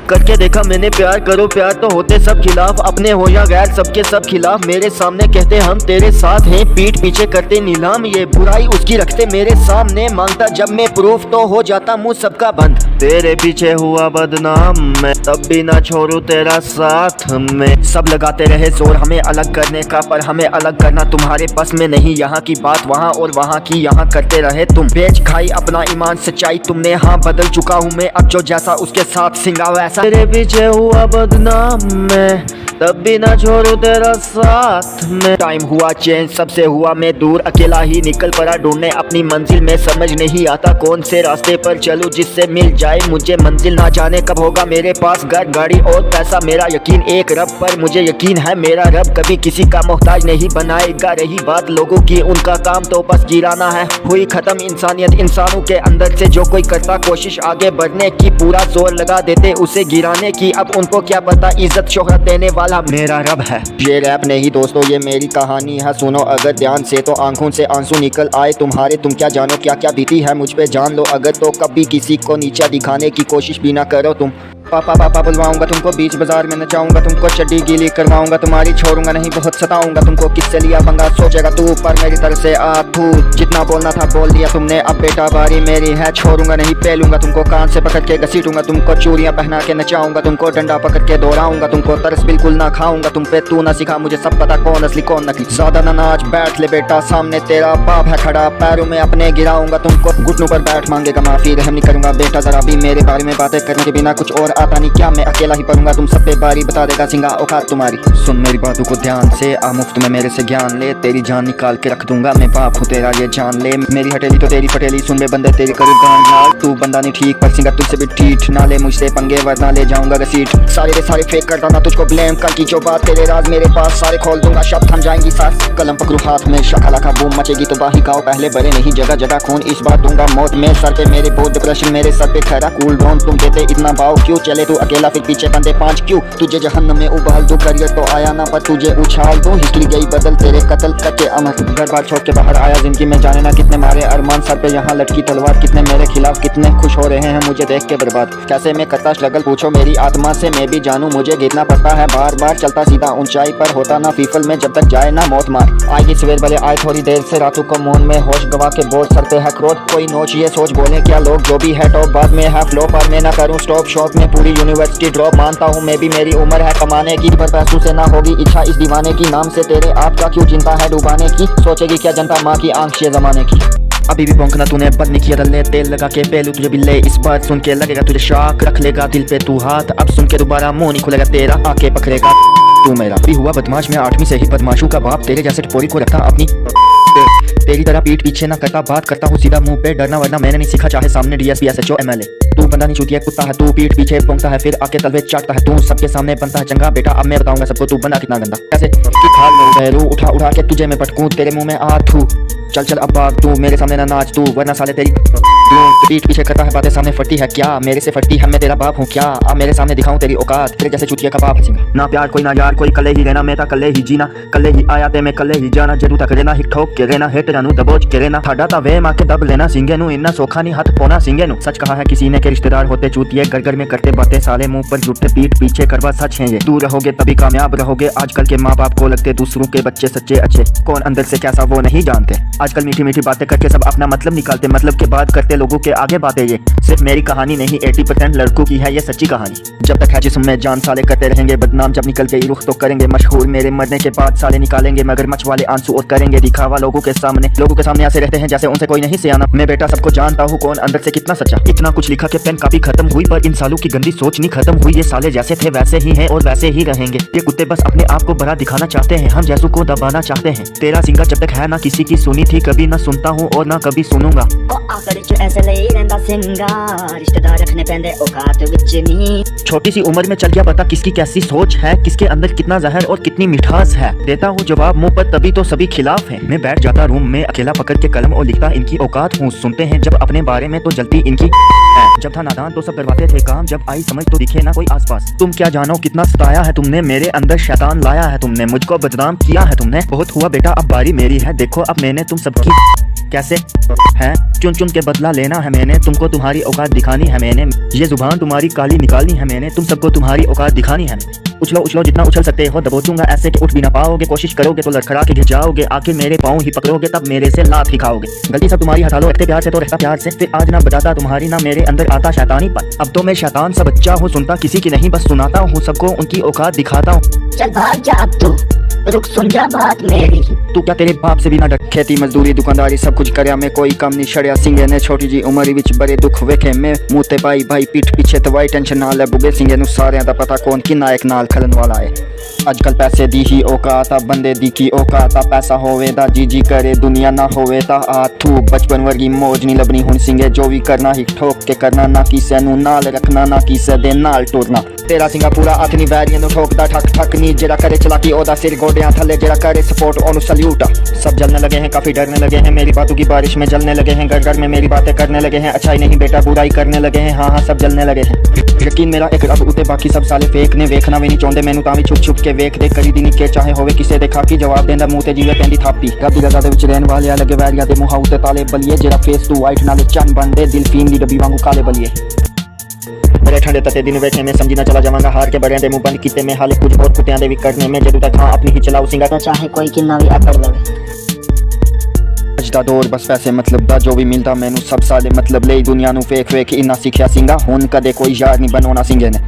करके देखा मैंने प्यार करो प्यार तो होते सब खिलाफ, अपने हो या गैर सबके सब खिलाफ। मेरे सामने कहते हम तेरे साथ हैं, पीठ पीछे करते नीलाम। ये बुराई उसकी रखते मेरे सामने, मांगता जब मैं प्रूफ तो हो जाता मुंह सबका बंद। तेरे पीछे हुआ बदनाम मैं, तब भी ना छोड़ू तेरा साथ में। सब लगाते रहे जोर हमें अलग करने का, पर हमें अलग करना तुम्हारे बस में नहीं। यहाँ की बात वहाँ और वहाँ की यहाँ करते रहे तुम। बेच खाई अपना ईमान सच्चाई तुमने, हाँ बदल चुका हूँ मैं अब जो जैसा उसके साथ सिंगा वैसा। तेरे पीछे हुआ बदनाम मैं, तब भी ना छोड़ू तेरा साथ में। टाइम हुआ चेंज सबसे हुआ मैं दूर, अकेला ही निकल पड़ा ढूंढने अपनी मंजिल में। समझ नहीं आता कौन से रास्ते पर चलूं जिससे मिल जाए मुझे मंजिल। ना जाने कब होगा मेरे पास घर गाड़ी और पैसा, मेरा यकीन एक रब पर मुझे यकीन है मेरा रब कभी किसी का मोहताज नहीं बनाएगा। रही बात लोगों की उनका काम तो बस गिराना है, हुई खत्म इंसानियत इंसानों के अंदर से। जो कोई करता कोशिश आगे बढ़ने की, पूरा जोर लगा देते उसे गिराने की। अब उनको क्या पता इज्जत शोहरत देने वाला मेरा रब है। ये रैप नहीं दोस्तों ये मेरी कहानी है, सुनो अगर ध्यान से तो आंखों से आंसू निकल आए तुम्हारे। तुम क्या जानो क्या क्या बीती है मुझ पे, जान लो अगर तो कभी किसी को नीचा दिखाने की कोशिश भी ना करो तुम। पापा पापा बुलवाऊंगा तुमको, बीच बाजार में नचाऊंगा तुमको, चड्डी गीली करवाऊंगा तुम्हारी, छोड़ूंगा नहीं बहुत सताऊंगा तुमको। किससे लिया पंगा सोचेगा तू, पर मेरी तरफ से आधू। जितना बोलना था बोल दिया तुमने, अब बेटा बारी मेरी है। छोड़ूंगा नहीं पेलूंगा तुमको, कान से पकड़ के घसीटूंगा तुमको, चूड़ियां पहना के नचाऊंगा तुमको, डंडा पकड़ के दौड़ाऊंगा तुमको। तरस बिल्कुल ना खाऊंगा तुम पे, तू ना सिखा मुझे सब पता कौन असली कौन नकली। ज्यादा ना नाच बैठ ले बेटा, सामने तेरा बाप है खड़ा, पैरों में अपने गिराऊंगा तुमको। घुटनों पर बैठ मांगेगा माफी, रहम नहीं करूंगा बेटा जरा भी। मेरे बारे में बातें करने के बिना कुछ और आता नहीं क्या, मैं अकेला ही पढ़ूंगा तुम सब पे बारी, बता देगा सिंगा औकात तुम्हारी। सुन मेरी बातों को ध्यान से, आ मुफ्त में मेरे से ज्ञान ले, तेरी जान निकाल के रख दूंगा मैं, बाप हूँ तेरा ये जान ले। मेरी हटेली तो तेरी फटेली, सुन बे बंदे तेरी करूँ गान लाल। तू बंदा नहीं ठीक पर सिंगा तुझसे भी ठीक, ना ले मुझसे पंगे वरना ले जाऊंगा घसीट। सारे के सारे फेक करता ना तुझको ब्लेम, कल की जो बात तेरे राज मेरे पास सारे खोल दूंगा। शब्द थम जाएंगी सांस, कलम पकड़ू हाथ में, शकाला का बूम मचेगी तो बाही गाओ पहले बड़े नहीं जगह जगह खून। इस बार दूंगा मौत में सर पे मेरे बहुत डिप्रेशन, मेरे सर पे खरा कूल डाउन। तुम देते इतना भाव क्यों, चले तू अकेला फिर पीछे बंदे पांच क्यों। तुझे जहन्नम में उबाल दूं, करियर तो आया ना पर तुझे उछाल दूं। हिस्ट्री गई बदल तेरे कत्ल करके अमर, घर बार छोड़ के बाहर आया जिंदगी में, जाने ना कितने मारे अरमान सर पे यहाँ लटकी तलवार। कितने मेरे खिलाफ कितने खुश हो रहे हैं मुझे देख के बर्बाद। कैसे मैं करता स्ट्रगल पूछो मेरी आत्मा से, मैं भी जानूं मुझे गिरना पड़ता है बार बार। चलता सीधा ऊंचाई पर होता ना फीफल में, जब तक जाए ना मौत मार। आएगी सवेर भले आए थोड़ी देर से, रातों को मौन में होश गवा के बोझ सर पे है क्रोध। कोई नोच ये सोच बोले क्या लोग, जो भी है टॉप बाद में है फ्लो, पर मैं ना करूँ स्टॉप। शौक में पूरी यूनिवर्सिटी ड्रॉप, मानता हूँ मैं भी मेरी उम्र है कमाने की, पर पैसों से ना होगी इच्छा इस दीवाने की। नाम से तेरे आपका क्यों चिंता है डुबाने की, सोचेगी क्या जनता माँ की आंख ये जमाने की। अभी भी भौंकना तूने बंद नहीं किया, दल तेल लगा के पहलू तुझे भी ले। इस बार सुन के लगेगा तुझे शाक, रख लेगा दिल पे तू हाथ। अब सुन के दोबारा मुंह नहीं खुलेगा तेरा, आके पकड़ेगा तू मेरा। भी हुआ बदमाश मैं 8वीं से ही बदमाशों का बाप, तेरे जैसे टपोरी को रखता अपनी तेरी तरह पीठ पीछे ना करता, बात करता हूँ सीधा मुंह पे, डरना वरना मैंने नहीं सीखा चाहे सामने डीएसपी एसएचओ एमएलए। तू बंदा नहीं चूतिया कुत्ता है तू, पीठ पीछे पहुंचता है फिर आके तलवे चाटता है तू। सबके सामने बनता है चंगा बेटा, अब मैं बताऊंगा सबको तू बंदा कितना गंदा। कैसे कि खाल में उठेरू उठा उठा के तुझे मैं पटकूं, तेरे मुंह में आ थू। चल चल अब भाग तू, मेरे सामने ना नाच तू, वरना साले तेरी पीठ पीछे करता है बातें, सामने फटती है क्या मेरे से फटती है, मैं तेरा बाप हूँ क्या। अब मेरे सामने दिखाऊं तेरी औकात, तेरे जैसे चुतिया का बाप सिंगा। ना प्यार कोई ना यार कोई, कले ही रहना मैं था कले ही जीना, कले ही आया ते मैं कले ही जाना। जदू तक रहना हिट ठोक के रहना, हेट जानू दबोच के रहना। ठाडा ता वे माँ के दब लेना सिंगे नू, इन्ना सोखा नहीं हाथ पोना सिंगे नू। सच कहा है किसी ने के रिश्तेदार होते चूतिए, घर घर में करते बातें साले मुंह पर झूठे, पीठ पीछे करवा सच है ये। दूर रहोगे तभी कामयाब रहोगे, आजकल के माँ बाप को लगते दूसरों के बच्चे सच्चे अच्छे, कौन अंदर से कैसा वो नहीं जानते। आजकल मीठी मीठी बातें करके सब अपना मतलब निकालते, मतलब के बात करते लोगों के आगे बातें। ये सिर्फ मेरी कहानी नहीं 80% लड़कों की है ये सच्ची कहानी। जब तक है जिस्म में जान साले करते रहेंगे बदनाम, जब निकल गई रुख तो करेंगे मशहूर। मेरे मरने के बाद साले निकालेंगे मगरमच्छ वाले आंसू और करेंगे दिखावा लोगों के सामने ऐसे रहते हैं जैसे उनसे कोई नहीं सियाना। मैं बेटा सबको जानता हूँ कौन अंदर से कितना सच्चा। इतना कुछ लिखा के पेन कापी खत्म हुई, पर इन सालों की गंदी सोच नहीं खत्म हुई। ये साले जैसे थे वैसे ही हैं और वैसे ही रहेंगे। ये कुत्ते बस अपने आप को बड़ा दिखाना चाहते हैं, हम जैसों को दबाना चाहते हैं। तेरा सिंगा जब तक है ना किसी की सुनी थी, कभी ना सुनता हूँ और ना कभी सुनूंगा। रिश्तेदार रखने पैंदे औकात विच नहीं। छोटी सी उम्र में चल गया पता किसकी कैसी सोच है, किसके अंदर कितना जहर और कितनी मिठास है। देता हूँ जवाब मुंह पर तभी तो सभी खिलाफ हैं। मैं बैठ जाता रूम में अकेला पकड़ के कलम और लिखता इनकी औकात हूँ। सुनते हैं जब अपने बारे में तो जलती इनकी है। जब था नादान तो सब करवाते थे काम, जब आई समझ तो दिखे ना कोई आसपास। तुम क्या जानो कितना सताया है तुमने, मेरे अंदर शैतान लाया है तुमने, मुझको बदनाम किया है तुमने। बहुत हुआ बेटा अब बारी मेरी है, देखो अब मैंने तुम सबकी कैसे हैं? चुन चुन के बदला लेना है मैंने, तुमको तुम्हारी औकात दिखानी है मैंने। ये जुबान तुम्हारी काली निकालनी है मैंने, तुम सबको तुम्हारी औकात दिखानी है। उछलो उछलो जितना उछल सकते हो, दबोचूंगा ऐसे कि उठ भी ना पाओगे। कोशिश करोगे तो लड़खड़ा के गिर जाओगे, आके मेरे पाँव ही पकड़ोगे तब मेरे से लात ही खाओगे। गलती सब तुम्हारी हटा लो, रखते प्यार से तो रहता प्यार से। फिर आज ना बताता तुम्हारी ना मेरे अंदर आता शैतानी पर। अब तो मैं शैतान सा बच्चा हूँ, सुनता किसी की नहीं बस सुनाता हूँ सबको उनकी औकात दिखाता हूँ। चल भाग जा अब तू, रुक सुन जा बात मेरी। तू क्या तेरे बाप से भी ना डर? खेती मजदूरी दुकानदारी सब कुछ करया मैं, कोई कम नहीं छड़िया। सिंगे ने छोटी जी उमर विच बड़े दुख वेखे मैं, मुँह ते भाई भाई पीठ पीछे तवाई टेंशन ना ले बुगे। सिंगे नू सारिਆਂ दा पता कौन किन्ना एक नाल खलन वाला है। अजकल पैसे दी ही औकात आ, बंदे दी की औकात आ। पैसा होवे दा जी जी करे, दुनिया ना होवे ता आथू। बचपन वर्गी मौज नहीं लबनी हुण सिंगे, जो भी करना ही ठोक के करना, ना किसे नू नाल रखना ना किसे दे नाल टुरना। तेरा सिंगा पूरा हथ नहीं वैरियां नू ठोकदा ठक ठक नी, जेड़ा करे चलाकी ओदा सिर गोडियां थले, जेड़ा करे सपोर्ट ओनू सल्यूट आ। सब जलने लगे हैं, काफी डरने लगे हैं, मेरी बातों की बारिश में जलने लगे हैं, घर घर में मेरी बातें करने लगे हैं। अच्छाई नहीं बेटा बुराई करने लगे हैं, हाँ हाँ सब जलने लगे हैं। यकीन मेरा एक रब उते, बाकी सब साले फेक ने। वेखना भी नहीं चाहते मैनू तां भी छुप छुप के वेख दे। करी दी निके चाहे होवे किसे दे खाकी, जवाब देंदा मूँह ते जीवे पैंदी थापी। रब दी रज़ा दे विच रहन वाले लगे वैरिया दे मुँह उते ताले बलिए, जेड़ा फेस टू वाइट नाले चन बनदे, दिल फीम दी डब्बी वांगू काले बलिए। बड़े ठंडे तते दिन वेखे में समझी ना चला जावांगा, हार के बड़ियां दे मुंह बंद कीते में, हाले कुछ और कुत्तियां दे भी करने में। जदों तक हाँ अपनी ही चलाऊ सिंगा तो चाहे कोई किन्ना भी अकड़ लवे। अज दा दौर बस पैसे मतलब दा, जो भी मिलदा मैनू सब साले मतलब ले। दुनिया नू फेक फेक इन्ना सीखिया सिंगा, हुण कदे कोई यार नहीं बनोना सिंगे ने।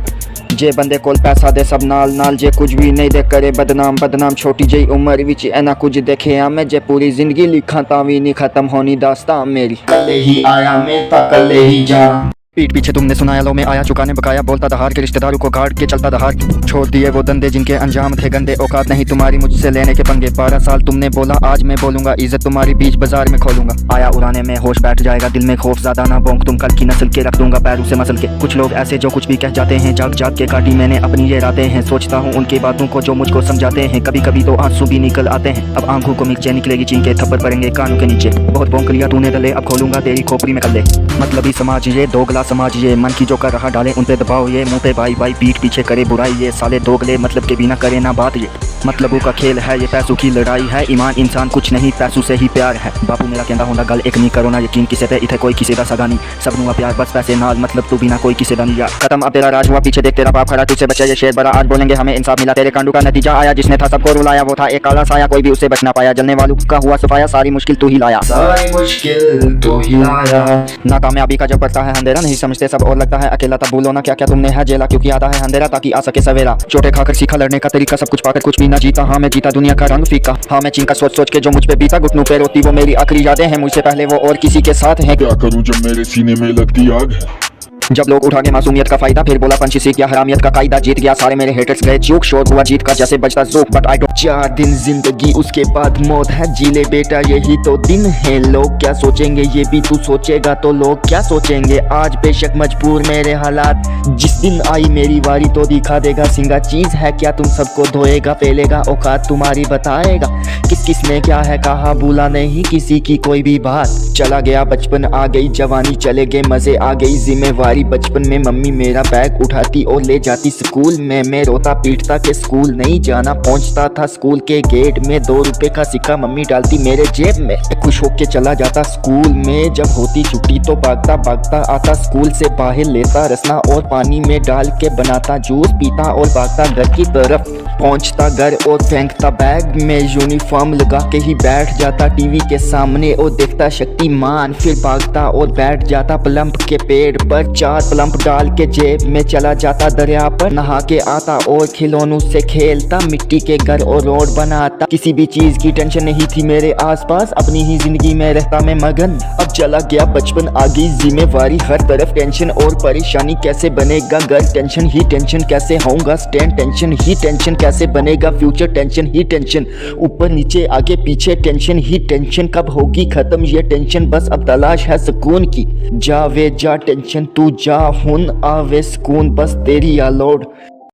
जे बंदे कोल पैसा दे सब नाल नाल, जे कुछ भी नहीं दे करे बदनाम बदनाम। छोटी जी उम्र विच ऐना कुछ देखे आ मैं, जे पूरी जिंदगी लिखा तां भी नहीं खत्म होनी दास्तां मेरी। कल्ले ही आया मैं ता कल्ले ही जा। पीठ पीछे तुमने सुनाया लो मैं आया चुकाने बकाया, बोलता दहाड़ के रिश्तेदारों को गाड़ के चलता दहाड़। छोड़ दिए वो धंधे जिनके अंजाम थे गंदे, औकात नहीं तुम्हारी मुझसे लेने के पंगे। 12 साल तुमने बोला आज मैं बोलूंगा, इज्जत तुम्हारी बीच बाजार में खोलूंगा। आया उड़ाने में होश बैठ जाएगा, दिल में खौफ ज्यादा ना बोंक, तुम कल की नस्ल के रख दूंगा पैरों से मसल के। कुछ लोग ऐसे जो कुछ भी कह जाते हैं, जाग जाग के काटी मैंने अपनी ये रातें हैं। सोचता हूँ उनकी बातों को जो मुझको समझाते हैं, कभी कभी तो आंसू भी निकल आते हैं। अब आंखों को मिर्चें निकलेगी चीन के, थप्पड़ पड़ेंगे कानों के नीचे। बहुत भौंक लिया तूने दले, अब खोलूंगा तेरी खोपड़ी में कल्ले। मतलबी समाज ये, दोगला समाज ये, मन की जो कर रहा डाले उन पे दबाओ ये। मुंह पे भाई भाई पीठ पीछे करे बुराई ये, साले दोगले मतलब के बिना करे ना बात ये। मतलबों का खेल है ये, पैसों की लड़ाई है, ईमान इंसान कुछ नहीं पैसों से ही प्यार है। बापू मेरा कहता होंदा गल एक नहीं करो ना यकीन किसे पे, इथे कोई किसी दा सगा नहीं, सब नुआ प्यार बस पैसे नाल, मतलब तू बिना कोई किसी दा नहीं यार। खत्म अब तेरा राज हुआ, पीछे देख तेरा बाप खड़ा, तुझसे बचा ये शेर बड़ा। आज बोलेंगे हमें इंसाफ मिला, तेरे कांडू का नतीजा आया। जिसने था सबको रुलाया वो था एक काला साया, कोई भी उससे बच ना पाया। जलने वालों का हुआ सफाया, सारी मुश्किल तू ही लाया, सारी मुश्किल तू ही लाया। नाकामयाबी का जब पड़ता है अंधेरा, नहीं समझते सब और लगता है अकेला, तब भूलो ना क्या क्या तुमने है जेला, क्योंकि आता है अंधेरा ताकि आ सके सवेरा। चोटे खाकर सीखा लड़ने का तरीका, सब कुछ पाकर कुछ भी ना जीता। हाँ मैं जीता दुनिया का रंग फीका, हाँ मैं चिंका सोच सोच के जो मुझ पे बीता। घुटनों पे रोती वो मेरी आखिरी यादें हैं, मुझसे पहले वो और किसी के साथ हैं। क्या करूं जब मेरे सीने में लगती आग है। जब लोग उठा के मासूमियत का फायदा, फिर बोला पंछी सीख गया हरामियत का कायदा। जीत गया सारे मेरे हेटर्स गए चूक, शोर हुआ जीत का जैसे बजता जोक, बट आई डोंट। 4 दिन जिंदगी उसके बाद मौत है, जी ले बेटा यही तो दिन है। लोग क्या सोचेंगे ये भी तू सोचेगा तो लोग क्या सोचेंगे। आज बेशक मजबूर मेरे हालात, जिस दिन आई मेरी बारी तो दिखा देगा। सिंगा चीज है क्या तुम सबको धोएगा पेलेगा, औकात तुम्हारी बताएगा। किस किस ने क्या है कहा, भूला नहीं किसी की कोई भी बात। चला गया बचपन आ गई जवानी, चले गए मजे आ गई जिम्मेवारी। बचपन में मम्मी मेरा बैग उठाती और ले जाती स्कूल में, मैं रोता पीटता के स्कूल नहीं जाना। पहुंचता था स्कूल के गेट में, 2 रुपए का सिक्का मम्मी डालती मेरे जेब में। खुश होके चला जाता स्कूल में, जब होती छुट्टी तो भागता भागता आता स्कूल से बाहर। लेता रसना और पानी में डाल के बनाता जूस पीता और भागता घर की तरफ। पहुंचता घर और फेंकता बैग में, यूनिफॉर्म लगा के ही बैठ जाता टीवी के सामने और देखता शक्तिमान। फिर भागता और बैठ जाता प्लम्प के पेड़ पर, 4 प्लम्प डाल के जेब में चला जाता दरिया पर। नहा के आता और खिलौनों से खेलता, मिट्टी के घर और रोड बनाता। किसी भी चीज की टेंशन नहीं थी मेरे आसपास, अपनी ही जिंदगी में रहता मैं मगन। अब चला गया बचपन आ गई जिम्मेवारी, हर तरफ टेंशन और परेशानी। कैसे बनेगा घर, टेंशन ही टेंशन। कैसे होऊंगा स्टैंड, टेंशन ही टेंशन। कैसे बनेगा फ्यूचर, टेंशन ही टेंशन। ऊपर नीचे आगे पीछे टेंशन ही टेंशन। कब होगी खत्म ये टेंशन, बस अब तलाश है सुकून की। जावे जा टेंशन तू जा, हुन आवे सुकून बस तेरी आलोड।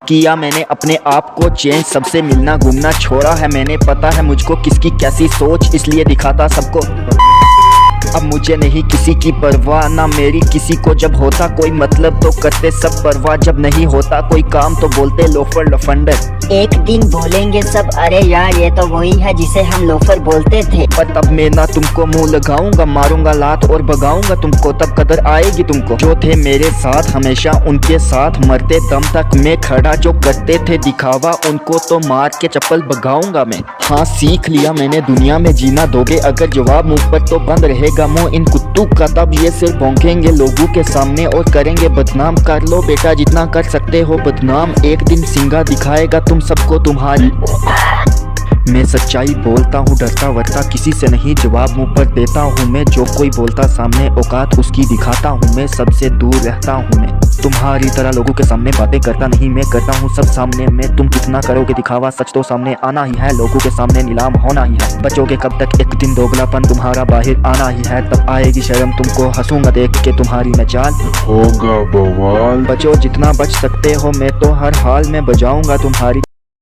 किया मैंने अपने आप को चेंज, सबसे मिलना घूमना छोड़ा है मैंने। पता है मुझको किसकी कैसी सोच, इसलिए दिखाता सबको। अब मुझे नहीं किसी की परवाह, ना मेरी किसी को। जब होता कोई मतलब तो करते सब परवाह, जब नहीं होता कोई काम तो बोलते लोफर लफंडर। एक दिन बोलेंगे सब, अरे यार ये तो वही है जिसे हम लोफर बोलते थे। पर तब मैं ना तुमको मुंह लगाऊंगा, मारूंगा लात और भगाऊंगा तुमको, तब कदर आएगी तुमको। जो थे मेरे साथ हमेशा उनके साथ मरते दम तक मैं खड़ा, जो करते थे दिखावा उनको तो मार के चप्पल भगाऊंगा मैं। हाँ सीख लिया मैंने दुनिया में जीना दोगे अगर जवाब मुंह पर तो बंद रहेगा मुंह इन कुत्तों का, तब ये सिर्फ भौंकेंगे लोगों के सामने और करेंगे बदनाम। कर लो बेटा जितना कर सकते हो बदनाम, एक दिन सिंगा दिखाएगा तुम सबको तुम्हारी। मैं सच्चाई बोलता हूँ डरता वरता किसी से नहीं, जवाब मुंह पर देता हूँ मैं। जो कोई बोलता सामने औकात उसकी दिखाता हूँ मैं, सबसे दूर रहता हूँ मैं। तुम्हारी तरह लोगों के सामने बातें करता नहीं मैं, करता हूँ सब सामने में। तुम कितना करोगे दिखावा, सच तो सामने आना ही है, लोगों के सामने नीलाम होना ही है। बचोगे कब तक, एक दिन दोगलापन तुम्हारा बाहर आना ही है, तब आएगी शर्म तुमको, हंसूंगा देख के तुम्हारी मैं चाल। होगा बवाल। बचो जितना बच सकते हो, मैं तो हर हाल में बजाऊंगा तुम्हारी